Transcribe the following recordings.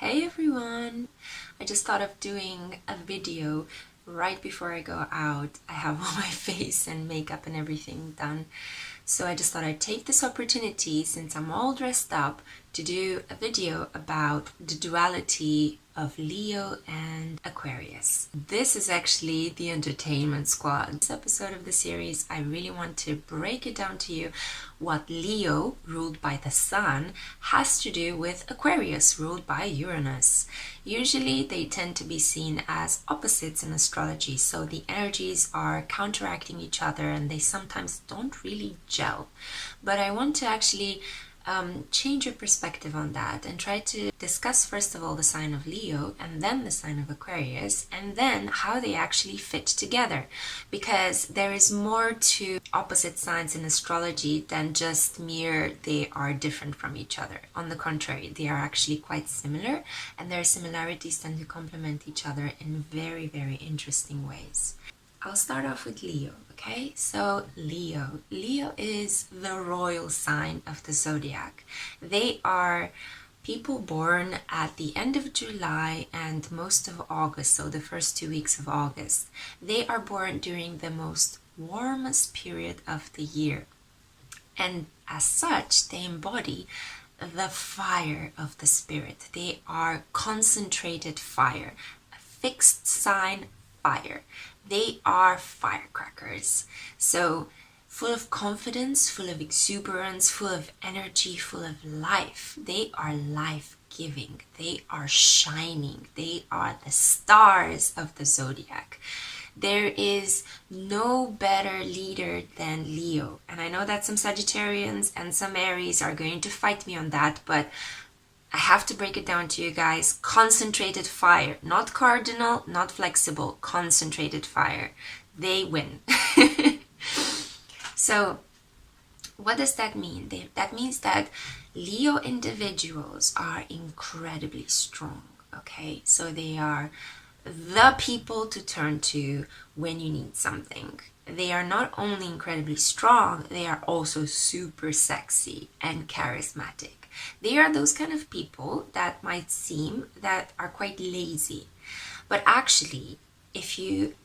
Hey everyone! I just thought of doing a video right before I go out. I have all my face and makeup and everything done. So I just thought I'd take this opportunity, since I'm all dressed up, to do a video about the duality of Leo and Aquarius. This is actually the entertainment squad. This episode of the series, I really want to break it down to you what Leo, ruled by the Sun, has to do with Aquarius, ruled by Uranus. Usually they tend to be seen as opposites in astrology, so the energies are counteracting each other and they sometimes don't really gel. But I want to actually change your perspective on that and try to discuss first of all the sign of Leo and then the sign of Aquarius, and then how they actually fit together, because there is more to opposite signs in astrology than just mere they are different from each other. On the contrary, they are actually quite similar, and their similarities tend to complement each other in very, very interesting ways. I'll start off with Leo, okay? So Leo is the royal sign of the zodiac. They are people born at the end of July and most of August, so the first 2 weeks of August. They are born during the most warmest period of the year. And as such, they embody the fire of the spirit. They are concentrated fire, a fixed sign fire. They are firecrackers. So full of confidence, full of exuberance, full of energy, full of life. They are life-giving. They are shining. They are the stars of the zodiac. There is no better leader than Leo. And I know that some Sagittarians and some Aries are going to fight me on that, but I have to break it down to you guys. Concentrated fire, not cardinal, not flexible, concentrated fire. They win. So what does that mean? That means that Leo individuals are incredibly strong, okay? So they are the people to turn to when you need something. They are not only incredibly strong, they are also super sexy and charismatic. They are those kind of people that might seem that are quite lazy. But actually, if you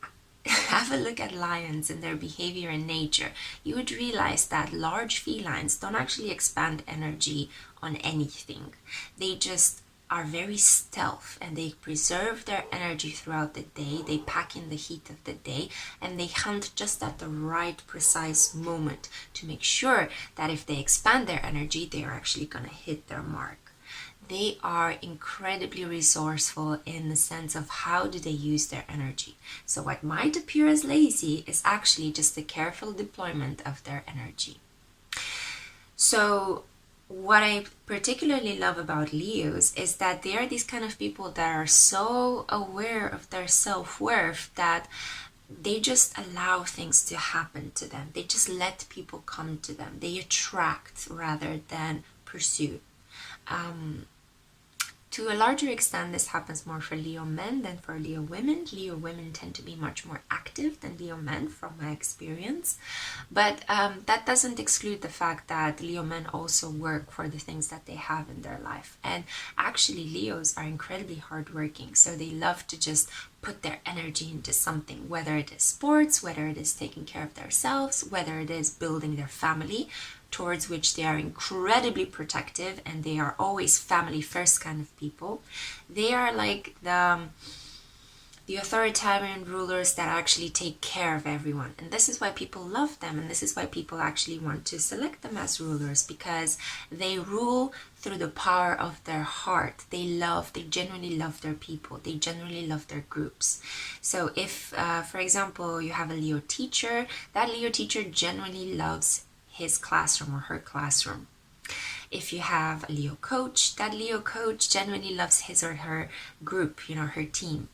have a look at lions and their behavior in nature, you would realize that large felines don't actually expand energy on anything. They just are very stealth and they preserve their energy throughout the day. They pack in the heat of the day and they hunt just at the right precise moment to make sure that if they expand their energy, they are actually going to hit their mark. They are incredibly resourceful in the sense of how do they use their energy. So what might appear as lazy is actually just a careful deployment of their energy. So what I particularly love about Leos is that they are these kind of people that are so aware of their self-worth that they just allow things to happen to them. They just let people come to them. They attract rather than pursue. To a larger extent, this happens more for Leo men than for Leo women. Leo women tend to be much more active than Leo men from my experience. But that doesn't exclude the fact that Leo men also work for the things that they have in their life. And actually, Leos are incredibly hardworking. So they love to just put their energy into something, whether it is sports, whether it is taking care of themselves, whether it is building their family, towards which they are incredibly protective, and they are always family first kind of people. They are like the authoritarian rulers that actually take care of everyone, and this is why people love them, and this is why people actually want to select them as rulers, because they rule through the power of their heart. They genuinely love their people. They genuinely love their groups. So if for example you have a Leo teacher, that Leo teacher genuinely loves his classroom or her classroom. If you have a Leo coach, that Leo coach genuinely loves his or her group, her team.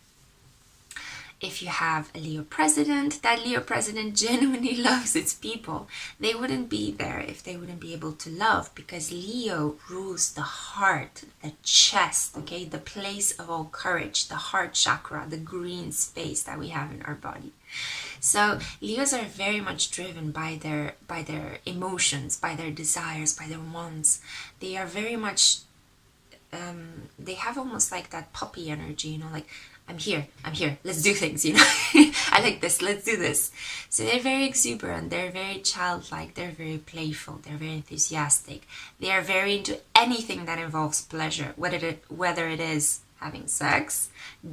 If you have a Leo president, that Leo president genuinely loves its people. They wouldn't be there if they wouldn't be able to love, because Leo rules the heart, the chest, okay, the place of all courage, the heart chakra, the green space that we have in our body. So Leos are very much driven by their emotions, by their desires, by their wants. They are very much they have almost like that puppy energy, you know, like, I'm here, let's do things, you know. I like this, let's do this. So they're very exuberant, they're very childlike, they're very playful, they're very enthusiastic. They are very into anything that involves pleasure, whether it is having sex,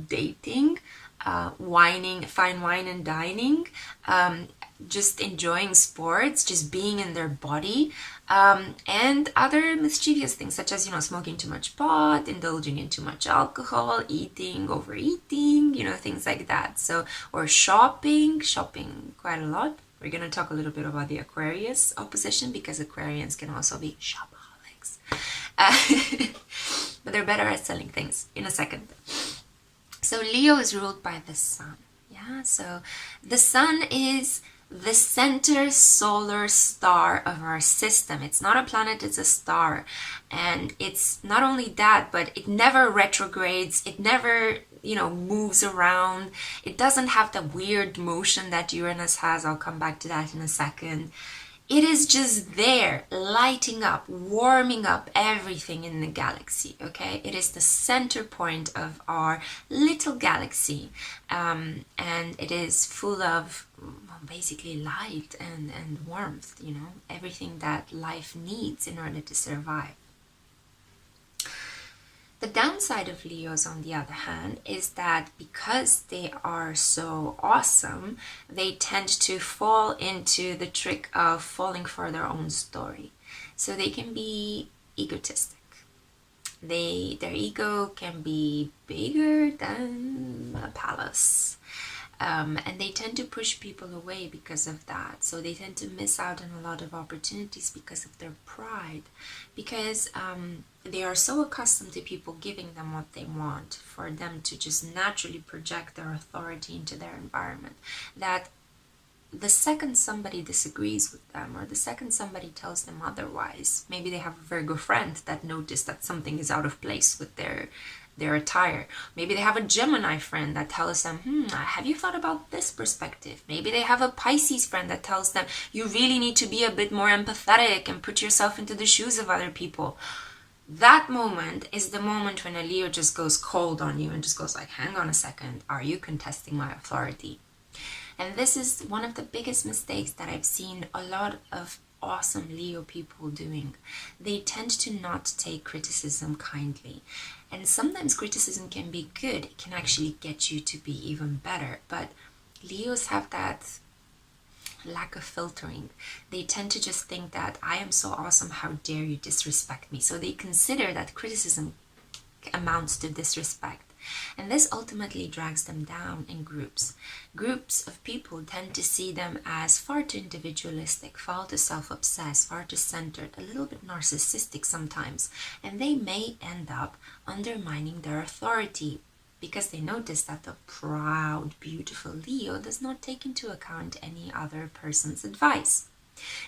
dating, fine wine and dining, just enjoying sports, just being in their body, and other mischievous things such as, you know, smoking too much pot, indulging in too much alcohol, overeating, you know, things like that. So, or shopping quite a lot. We're going to talk a little bit about the Aquarius opposition, because Aquarians can also be shopaholics. But they're better at selling things in a second. So Leo is ruled by the sun. Yeah, so the sun is the center solar star of our system. It's not a planet, it's a star. And it's not only that, but it never retrogrades, it never, you know, moves around. It doesn't have the weird motion that Uranus has. I'll come back to that in a second. It is just there, lighting up, warming up everything in the galaxy, okay? It is the center point of our little galaxy, and it is full of, well, basically light and warmth, you know, everything that life needs in order to survive. The downside of Leos, on the other hand, is that because they are so awesome, they tend to fall into the trick of falling for their own story. So they can be egotistic. Their ego can be bigger than a palace. And they tend to push people away because of that. So they tend to miss out on a lot of opportunities because of their pride. Because they are so accustomed to people giving them what they want, for them to just naturally project their authority into their environment, that the second somebody disagrees with them, or the second somebody tells them otherwise, maybe they have a Virgo friend that noticed that something is out of place with their attire. Maybe they have a Gemini friend that tells them, have you thought about this perspective? Maybe they have a Pisces friend that tells them, you really need to be a bit more empathetic and put yourself into the shoes of other people. That moment is the moment when a Leo just goes cold on you and just goes like, hang on a second, are you contesting my authority? And this is one of the biggest mistakes that I've seen a lot of awesome Leo people doing. They tend to not take criticism kindly. And sometimes criticism can be good. It can actually get you to be even better. But Leos have that lack of filtering. They tend to just think that I am so awesome, how dare you disrespect me? So they consider that criticism amounts to disrespect. And this ultimately drags them down in groups. Groups of people tend to see them as far too individualistic, far too self-obsessed, far too centered, a little bit narcissistic sometimes. And they may end up undermining their authority because they notice that the proud, beautiful Leo does not take into account any other person's advice.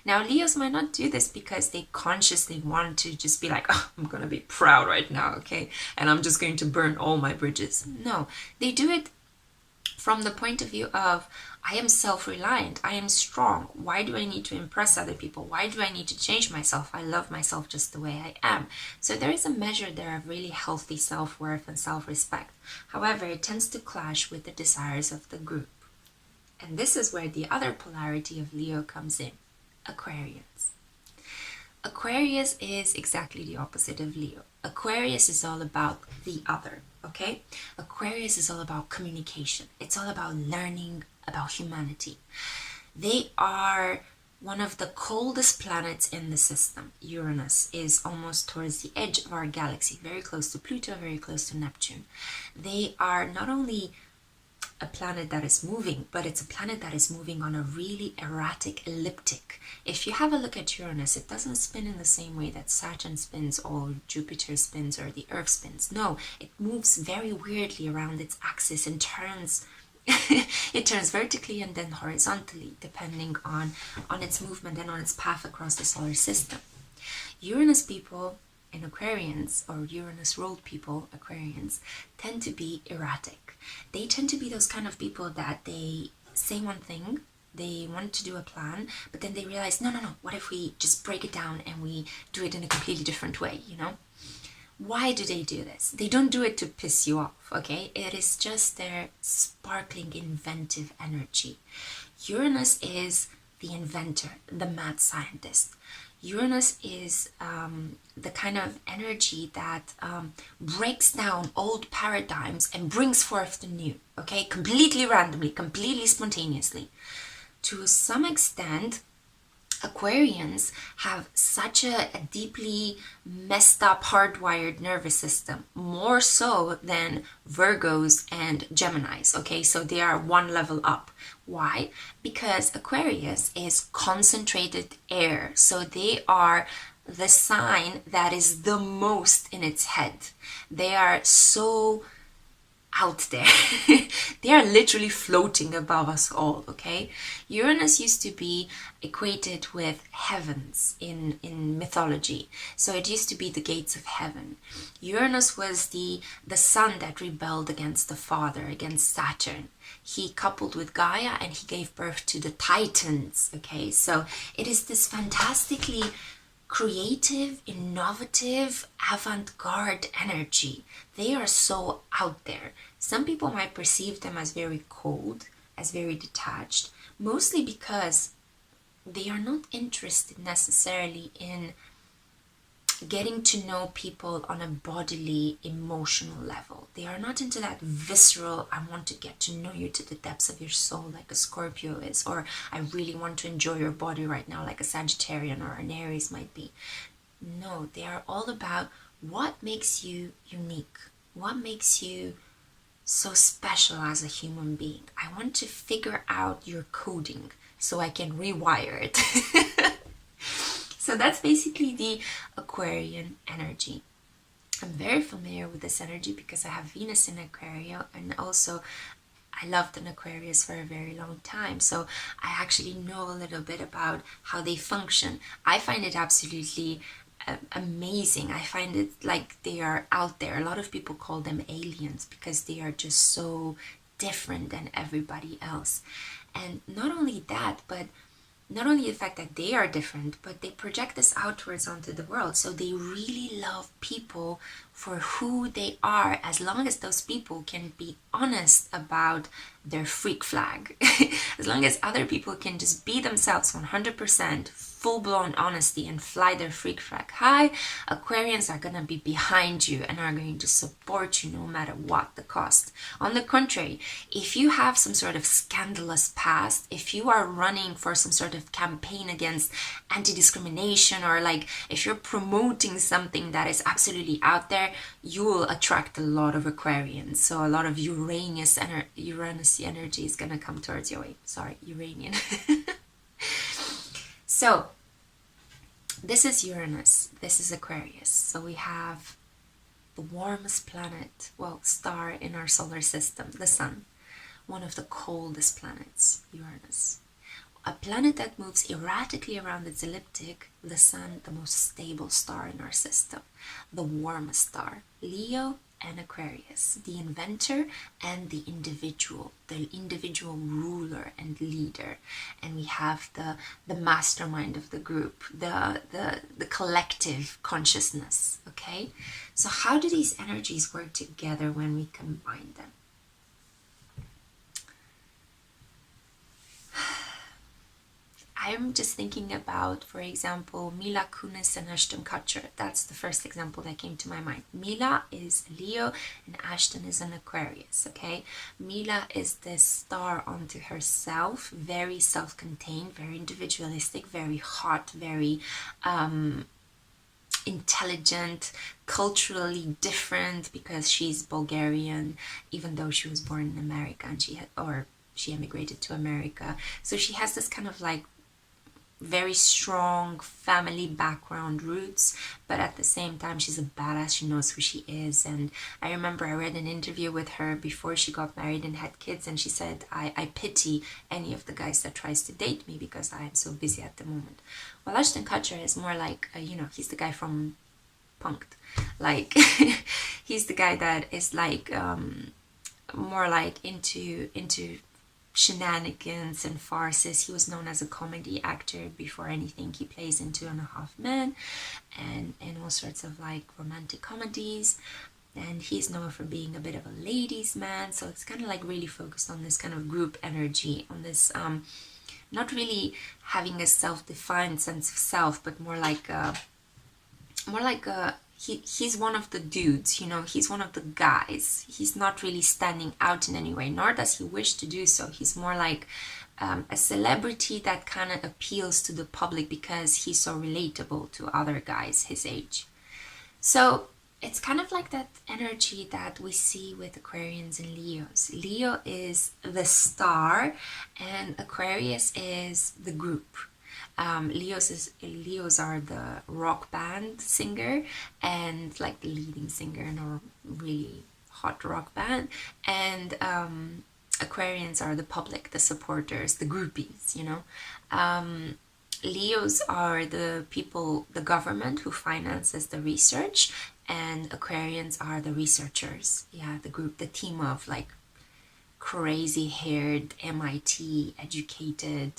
Now, Leos might not do this because they consciously want to just be like, oh, I'm going to be proud right now, okay? And I'm just going to burn all my bridges. No, they do it from the point of view of, I am self-reliant, I am strong. Why do I need to impress other people? Why do I need to change myself? I love myself just the way I am. So there is a measure there of really healthy self-worth and self-respect. However, it tends to clash with the desires of the group. And this is where the other polarity of Leo comes in. Aquarius. Aquarius is exactly the opposite of Leo. Aquarius is all about the other, okay? Aquarius is all about communication. It's all about learning about humanity. They are one of the coldest planets in the system. Uranus is almost towards the edge of our galaxy, very close to Pluto, very close to Neptune. They are not only a planet that is moving, but it's a planet that is moving on a really erratic elliptic. If you have a look at Uranus, it doesn't spin in the same way that Saturn spins or Jupiter spins or the Earth spins. No, it moves very weirdly around its axis and turns it turns vertically and then horizontally, depending on its movement and on its path across the solar system. Uranus people and Aquarians, or Uranus-ruled people, Aquarians, tend to be erratic. They tend to be those kind of people that they say one thing, they want to do a plan, but then they realize, no, what if we just break it down and we do it in a completely different way, you know? Why do they do this? They don't do it to piss you off, okay? It is just their sparkling, inventive energy. Uranus is the inventor, the mad scientist. Uranus is the kind of energy that breaks down old paradigms and brings forth the new, okay? Completely randomly, completely spontaneously. To some extent, Aquarians have such a deeply messed up, hardwired nervous system, more so than Virgos and Geminis, okay? So they are one level up. Why? Because Aquarius is concentrated air, so they are the sign that is the most in its head. They are so out there. They are literally floating above us all, okay? Uranus used to be equated with heavens in mythology. So it used to be the gates of heaven. Uranus was the sun that rebelled against the father, against Saturn. He coupled with Gaia and he gave birth to the Titans, okay? So it is this fantastically creative, innovative, avant-garde energy. They are so out there. Some people might perceive them as very cold, as very detached, mostly because they are not interested necessarily in getting to know people on a bodily, emotional level. They are not into that visceral, I want to get to know you to the depths of your soul like a Scorpio is, or I really want to enjoy your body right now like a Sagittarian or an Aries might be. No, they are all about what makes you unique, what makes you so special as a human being. I want to figure out your coding so I can rewire it. So that's basically the Aquarian energy. I'm very familiar with this energy because I have Venus in Aquarius, and also I loved an Aquarius for a very long time. So I actually know a little bit about how they function. I find it absolutely amazing. I find it like they are out there. A lot of people call them aliens because they are just so different than everybody else. And not only that, but not only the fact that they are different, but they project this outwards onto the world. So they really love people for who they are, as long as those people can be honest about their freak flag. As long as other people can just be themselves 100%, full-blown honesty, and fly their freak flag high, Aquarians are gonna be behind you and are going to support you no matter what the cost. On the contrary, if you have some sort of scandalous past, if you are running for some sort of campaign against anti-discrimination, or like if you're promoting something that is absolutely out there, you will attract a lot of Aquarians. So a lot of Uranus energy is gonna come towards your way. Sorry, Uranian. So this is Uranus, this is Aquarius. So we have the warmest planet, well, star in our solar system, the Sun. One of the coldest planets, Uranus. A planet that moves erratically around its ecliptic, the Sun, the most stable star in our system. The warmest star, Leo and Aquarius, the inventor and the individual ruler and leader. And we have the mastermind of the group, the collective consciousness, okay? So how do these energies work together when we combine them? I'm just thinking about, for example, Mila Kunis and Ashton Kutcher. That's the first example that came to my mind. Mila is Leo and Ashton is an Aquarius, okay? Mila is this star onto herself, very self-contained, very individualistic, very hot, very intelligent, culturally different because she's Bulgarian, even though she was born in America and she emigrated to America. So she has this kind of like very strong family background roots, but at the same time she's a badass. She knows who she is. And I remember I read an interview with her before she got married and had kids, and she said, I pity any of the guys that tries to date me because I am so busy at the moment. Well, Ashton Kutcher is more like he's the guy from Punk'd, like he's the guy that is like more like into shenanigans and farces. He was known as a comedy actor before anything. He plays in 2.5 Men and all sorts of like romantic comedies. And he's known for being a bit of a ladies' man. So it's kind of like really focused on this kind of group energy, on this not really having a self-defined sense of self, but more like he's one of the dudes, you know, he's one of the guys. He's not really standing out in any way, nor does he wish to do so. He's more like a celebrity that kind of appeals to the public because he's so relatable to other guys his age. So it's kind of like that energy that we see with Aquarians and Leos. Leo is the star and Aquarius is the group. Leos are the rock band singer and like the leading singer in a really hot rock band, and Aquarians are the public, the supporters, the groupies, you know. Leos are the people, the government who finances the research, and Aquarians are the researchers. Yeah, the group, the team of like crazy haired MIT educated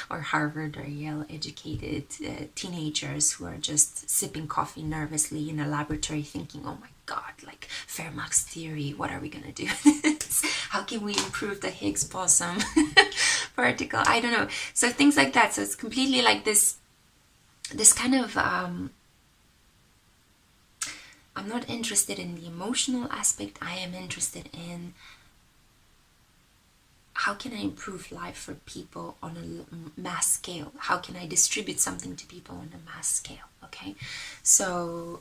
or Harvard or Yale educated teenagers who are just sipping coffee nervously in a laboratory thinking, oh my god, like Fermat's theory, what are we gonna do with this? How can we improve the Higgs boson particle? I don't know. So things like that. So it's completely like this kind of I'm not interested in the emotional aspect. I am interested in how can I improve life for people on a mass scale? How can I distribute something to people on a mass scale? Okay, so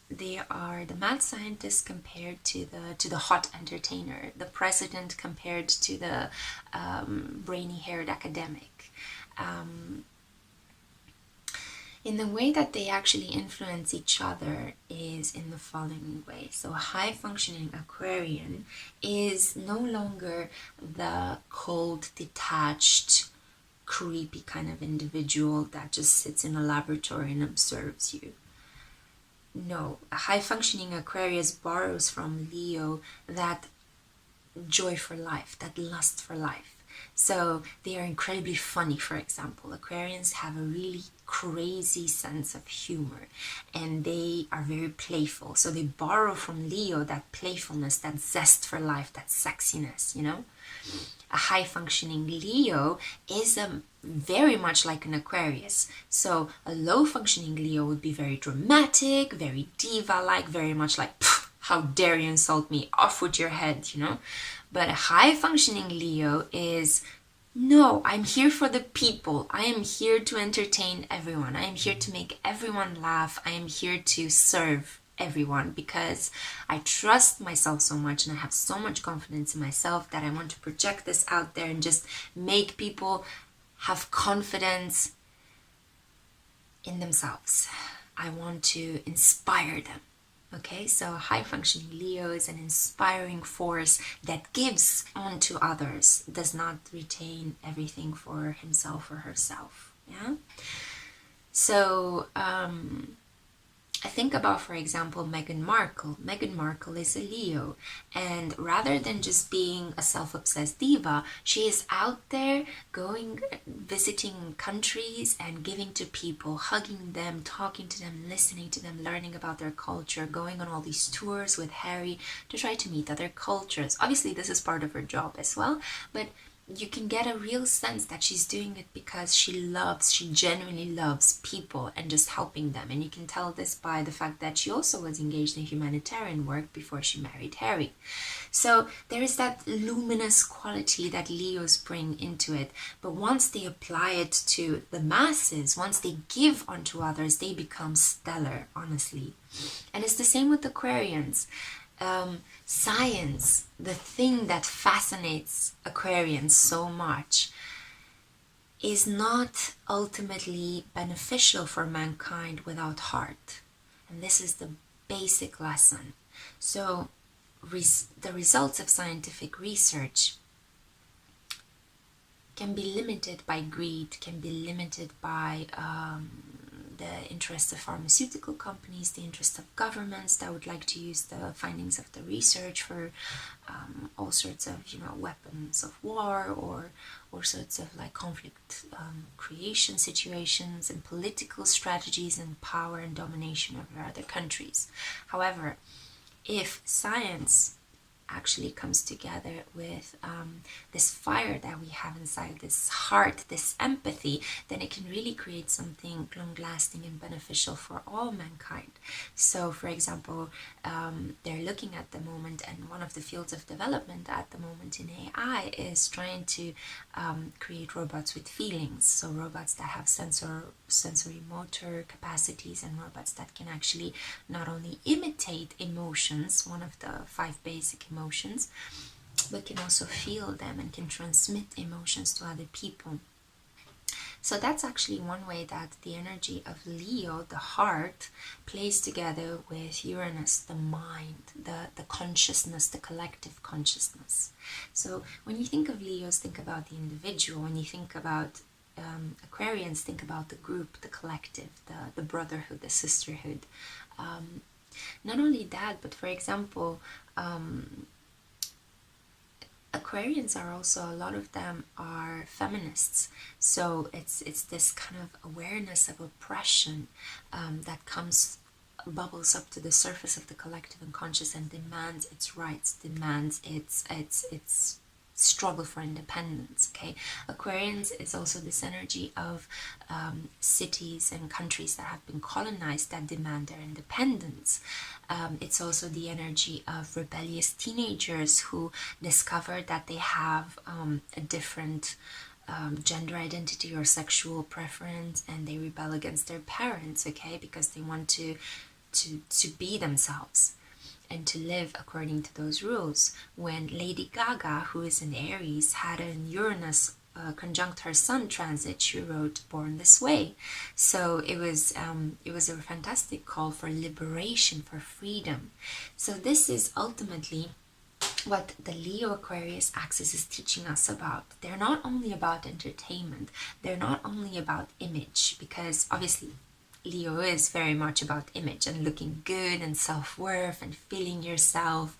they are the mad scientist compared to the hot entertainer, the president compared to the brainy-haired academic. In the way that they actually influence each other is in the following way. So a high-functioning Aquarian is no longer the cold, detached, creepy kind of individual that just sits in a laboratory and observes you. No, a high-functioning Aquarius borrows from Leo that joy for life, that lust for life. So they are incredibly funny, for example. Aquarians have a really crazy sense of humor and they are very playful. So they borrow from Leo that playfulness, that zest for life, that sexiness, you know. A high-functioning Leo is very much like an Aquarius. So a low-functioning Leo would be very dramatic, very diva-like, very much like, how dare you insult me, off with your head, you know. But a high-functioning Leo is, no, I'm here for the people. I am here to entertain everyone. I am here to make everyone laugh. I am here to serve everyone because I trust myself so much and I have so much confidence in myself that I want to project this out there and just make people have confidence in themselves. I want to inspire them. Okay, so a high-functioning Leo is an inspiring force that gives on to others, does not retain everything for himself or herself. Yeah. So I think about, for example, Meghan Markle. Meghan Markle is a Leo, and rather than just being a self-obsessed diva, she is out there going, visiting countries and giving to people, hugging them, talking to them, listening to them, learning about their culture, going on all these tours with Harry to try to meet other cultures. Obviously, this is part of her job as well, but you can get a real sense that she's doing it because she genuinely loves people and just helping them. And you can tell this by the fact that she also was engaged in humanitarian work before she married Harry. So there is that luminous quality that Leos bring into it. But once they apply it to the masses, once they give onto others, they become stellar, honestly. And it's the same with Aquarians. Science, the thing that fascinates Aquarians so much, is not ultimately beneficial for mankind without heart. And this is the basic lesson. So the results of scientific research can be limited by greed, can be limited by the interests of pharmaceutical companies, the interests of governments that would like to use the findings of the research for all sorts of, weapons of war, or all sorts of like conflict creation situations and political strategies and power and domination over other countries. However, if science actually comes together with this fire that we have inside, this heart, this empathy, then it can really create something long-lasting and beneficial for all mankind. So, for example, they're looking at the moment, and one of the fields of development at the moment in AI is trying to create robots with feelings. So robots that have sensory motor capacities, and robots that can actually not only imitate emotions, one of the 5 basic emotions, but can also feel them and can transmit emotions to other people. So that's actually one way that the energy of Leo, the heart, plays together with Uranus, the mind, the consciousness, the collective consciousness. So when you think of Leos, think about the individual. When you think about Aquarians, think about the group, the collective, the brotherhood, the sisterhood. Not only that, but for example, Aquarians are also, a lot of them are feminists. So it's this kind of awareness of oppression that bubbles up to the surface of the collective unconscious and demands its rights, demands its struggle for independence. Okay, Aquarians is also this energy of cities and countries that have been colonized that demand their independence. It's also the energy of rebellious teenagers who discover that they have a different gender identity or sexual preference, and they rebel against their parents, okay, because they want to be themselves and to live according to those rules. When Lady Gaga, who is in Aries, had an Uranus conjunct her Sun transit, she wrote "Born This Way." So it was a fantastic call for liberation, for freedom. So this is ultimately what the Leo Aquarius axis is teaching us about. They're not only about entertainment, they're not only about image, because obviously Leo is very much about image and looking good and self-worth and feeling yourself.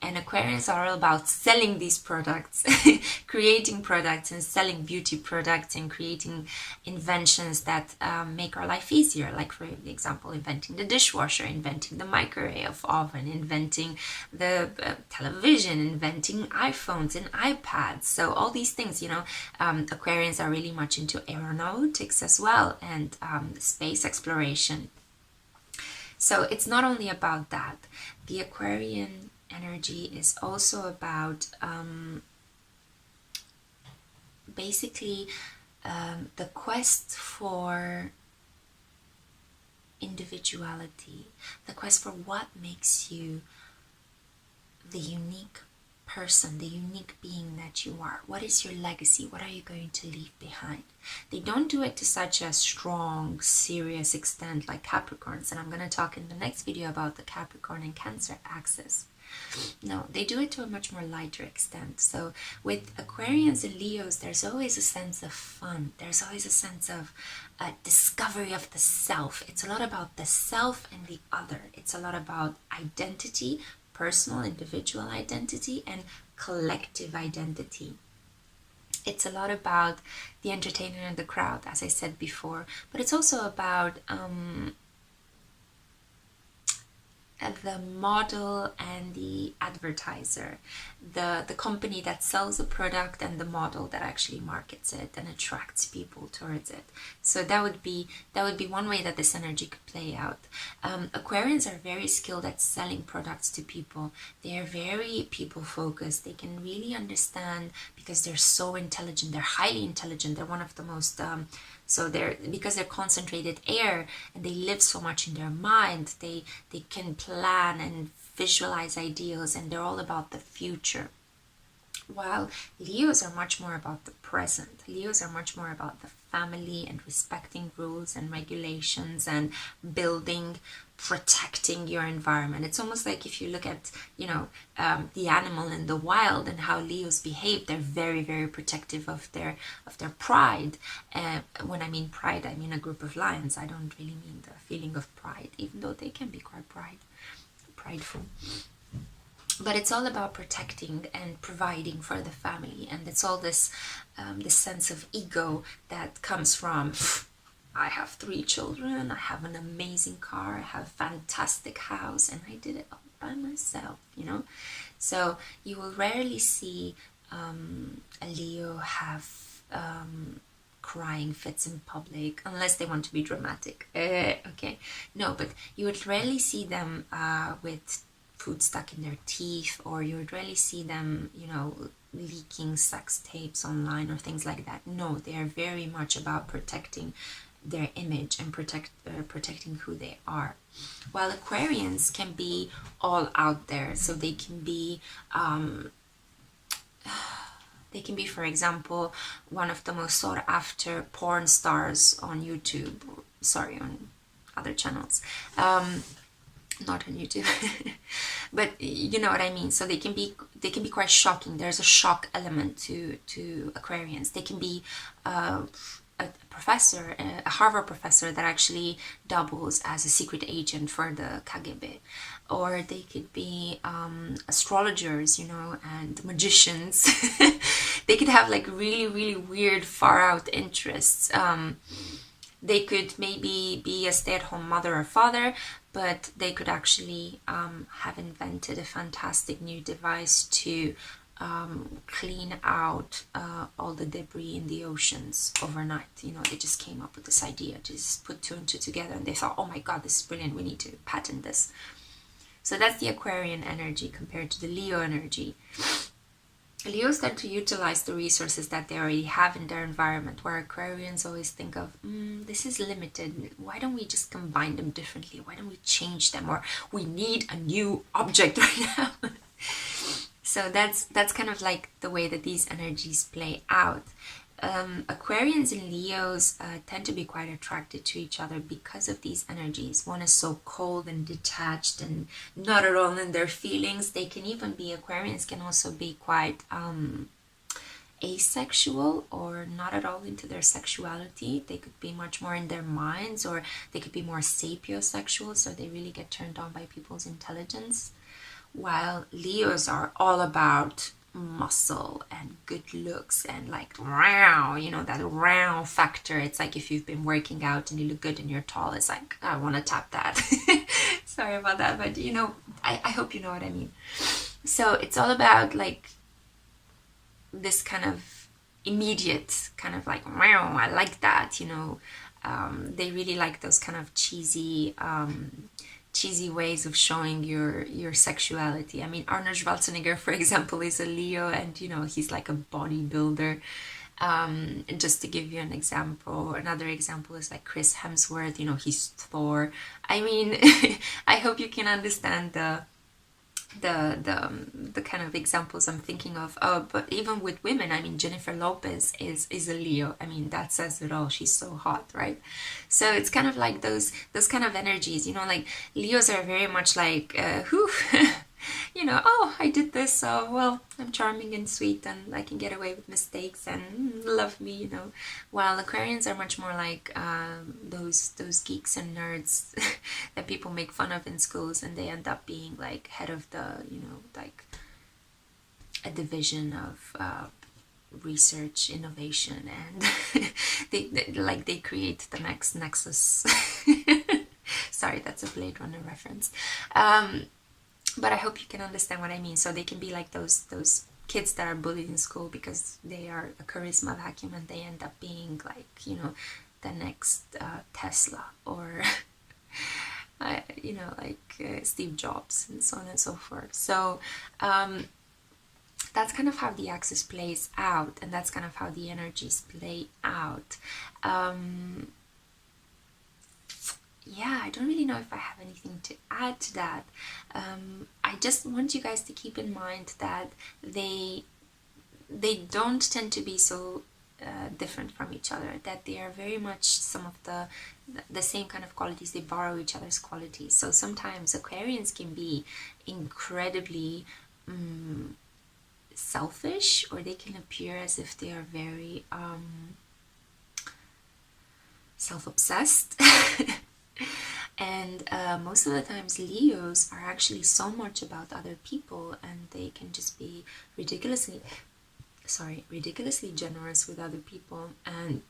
And Aquarians are all about selling these products, creating products and selling beauty products and creating inventions that make our life easier. Like, for example, inventing the dishwasher, inventing the microwave oven, inventing the television, inventing iPhones and iPads. So all these things, Aquarians are really much into aeronautics as well, and space exploration. So it's not only about that. The Aquarian energy is also about basically the quest for individuality, the quest for what makes you the unique person, the unique being that you are. What is your legacy? What are you going to leave behind? They don't do it to such a strong, serious extent like Capricorns, and I'm going to talk in the next video about the Capricorn and Cancer axis. No, they do it to a much more lighter extent. So with Aquarians and Leos, there's always a sense of fun. There's always a sense of discovery of the self. It's a lot about the self and the other. It's a lot about identity, personal, individual identity, and collective identity. It's a lot about the entertainer and the crowd, as I said before, but it's also about the model and the advertiser, the company that sells a product and the model that actually markets it and attracts people towards it. So that would be one way that this energy could play out. Aquarians are very skilled at selling products to people. They are very people focused. They can really understand, because they're so intelligent. They're highly intelligent. They're one of the most because they're concentrated air and they live so much in their mind, they can plan and visualize ideals, and they're all about the future. While Leos are much more about the present. Leos are much more about the family and respecting rules and regulations and building, protecting your environment. It's almost like if you look at, you know, the animal in the wild and how Leos behave, they're very, very protective of their pride. When I mean pride, I mean a group of lions. I don't really mean the feeling of pride, even though they can be quite prideful. But it's all about protecting and providing for the family, and it's all this this sense of ego that comes from, I have 3 children, I have an amazing car, I have a fantastic house, and I did it all by myself, you know. So you will rarely see a Leo have crying fits in public, unless they want to be dramatic. Okay, no, but you would rarely see them with food stuck in their teeth, or you would rarely see them, you know, leaking sex tapes online or things like that. No, they are very much about protecting their image and protecting who they are. While Aquarians can be all out there, so they can be for example, one of the most sought after porn stars on YouTube, sorry, on other channels, not on YouTube, but you know what I mean. So they can be quite shocking. There's a shock element to Aquarians. They can be a professor, a Harvard professor that actually doubles as a secret agent for the KGB, or they could be astrologers, you know, and magicians. They could have like really, really weird, far out interests. They could maybe be a stay-at-home mother or father, but they could actually have invented a fantastic new device to clean out all the debris in the oceans overnight. You know, they just came up with this idea, just put 2 and 2 together, and they thought, oh my god, this is brilliant, we need to patent this. So that's the Aquarian energy compared to the Leo energy. Leos tend to utilize the resources that they already have in their environment, where Aquarians always think of, this is limited, why don't we just combine them differently, why don't we change them, or we need a new object right now. So that's kind of like the way that these energies play out. Aquarians and Leos tend to be quite attracted to each other because of these energies. One is so cold and detached and not at all in their feelings. They can even be, Aquarians can also be quite asexual or not at all into their sexuality. They could be much more in their minds, or they could be more sapiosexual, so they really get turned on by people's intelligence. While Leos are all about muscle and good looks and like wow, you know, that wow factor. It's like if you've been working out and you look good and you're tall, it's like, I want to tap that. Sorry about that, but you know, I hope you know what I mean. So it's all about like this kind of immediate kind of like wow, I like that, you know. They really like those kind of cheesy ways of showing your sexuality. I mean, Arnold Schwarzenegger, for example, is a Leo, and you know, he's like a bodybuilder. And just to give you an example, another example is like Chris Hemsworth, you know, he's Thor. I mean, I hope you can understand the kind of examples I'm thinking of. But even with women, I mean, Jennifer Lopez is a Leo. I mean, that says it all. She's so hot, right? So it's kind of like those kind of energies, you know, like Leos are very much like you know, oh, I did this, so well, I'm charming and sweet and I can get away with mistakes and love me, you know. While Aquarians are much more like those geeks and nerds that people make fun of in schools, and they end up being like head of the, you know, like a division of research, innovation, and they create the next Nexus. Sorry, that's a Blade Runner reference. But I hope you can understand what I mean. So they can be like those kids that are bullied in school because they are a charisma vacuum, and they end up being like, you know, the next Tesla, or you know, like Steve Jobs, and so on and so forth. So that's kind of how the axis plays out, and that's kind of how the energies play out. Yeah, I don't really know if I have anything to add to that. I just want you guys to keep in mind that they don't tend to be so different from each other, that they are very much some of the same kind of qualities. They borrow each other's qualities. So sometimes Aquarians can be incredibly selfish, or they can appear as if they are very self-obsessed. And most of the times Leos are actually so much about other people, and they can just be ridiculously generous with other people, and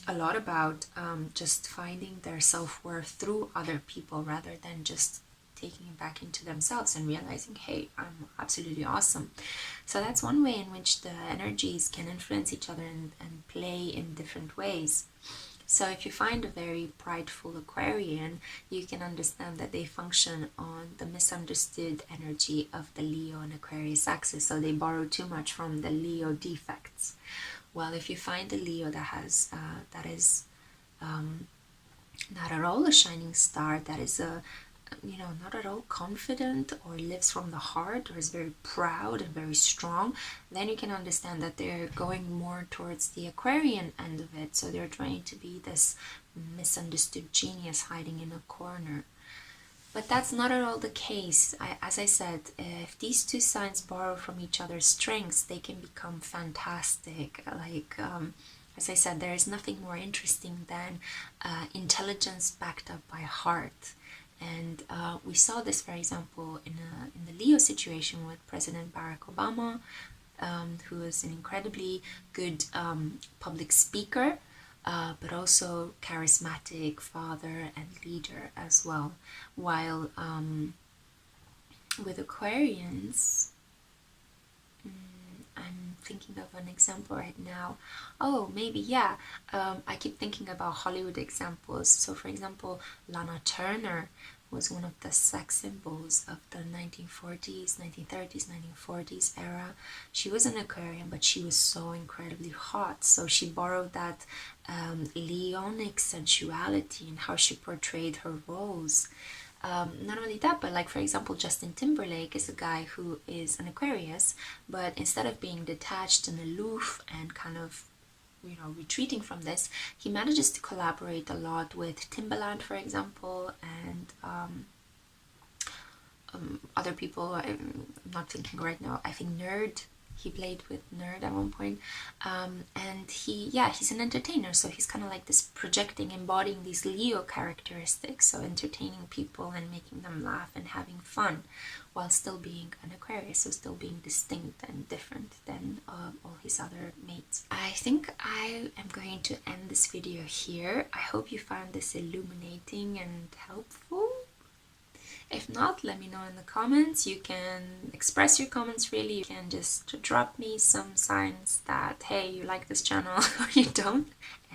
a lot about just finding their self-worth through other people rather than just taking it back into themselves and realizing, hey, I'm absolutely awesome. So that's one way in which the energies can influence each other and play in different ways. So if you find a very prideful Aquarian, you can understand that they function on the misunderstood energy of the Leo and Aquarius axis. So they borrow too much from the Leo defects. Well, if you find a Leo that is not at all a shining star, that is not at all confident, or lives from the heart, or is very proud and very strong, then you can understand that they're going more towards the Aquarian end of it. So they're trying to be this misunderstood genius hiding in a corner. But that's not at all the case. As I said, if these two signs borrow from each other's strengths, they can become fantastic. Like, as I said, there is nothing more interesting than intelligence backed up by heart. And we saw this, for example, in the Leo situation with President Barack Obama, who is an incredibly good public speaker, but also charismatic father and leader as well. While with Aquarians, I'm thinking of an example right now. Oh, maybe, yeah. I keep thinking about Hollywood examples. So, for example, Lana Turner was one of the sex symbols of the 1940s, 1930s, 1940s era. She was an Aquarian, but she was so incredibly hot. So she borrowed that Leonic sensuality and how she portrayed her roles. Not only that, but like, for example, Justin Timberlake is a guy who is an Aquarius, but instead of being detached and aloof and kind of retreating from this, he manages to collaborate a lot with Timbaland, for example, and other people. I'm not thinking right now. I think Nerd. He played with Nerd at one point, and he's an entertainer, so he's kind of like this projecting, embodying these Leo characteristics, so entertaining people and making them laugh and having fun, while still being an Aquarius, so still being distinct and different than all his other mates. I think I am going to end this video here. I hope you found this illuminating and helpful. If not, let me know in the comments. You can express your comments, really. You can just drop me some signs that, hey, you like this channel or you don't.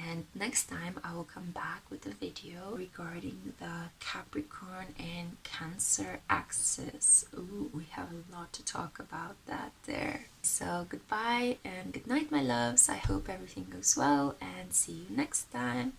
And next time I will come back with a video regarding the Capricorn and Cancer axis. Ooh, we have a lot to talk about that there. So goodbye and good night, my loves. I hope everything goes well, and see you next time.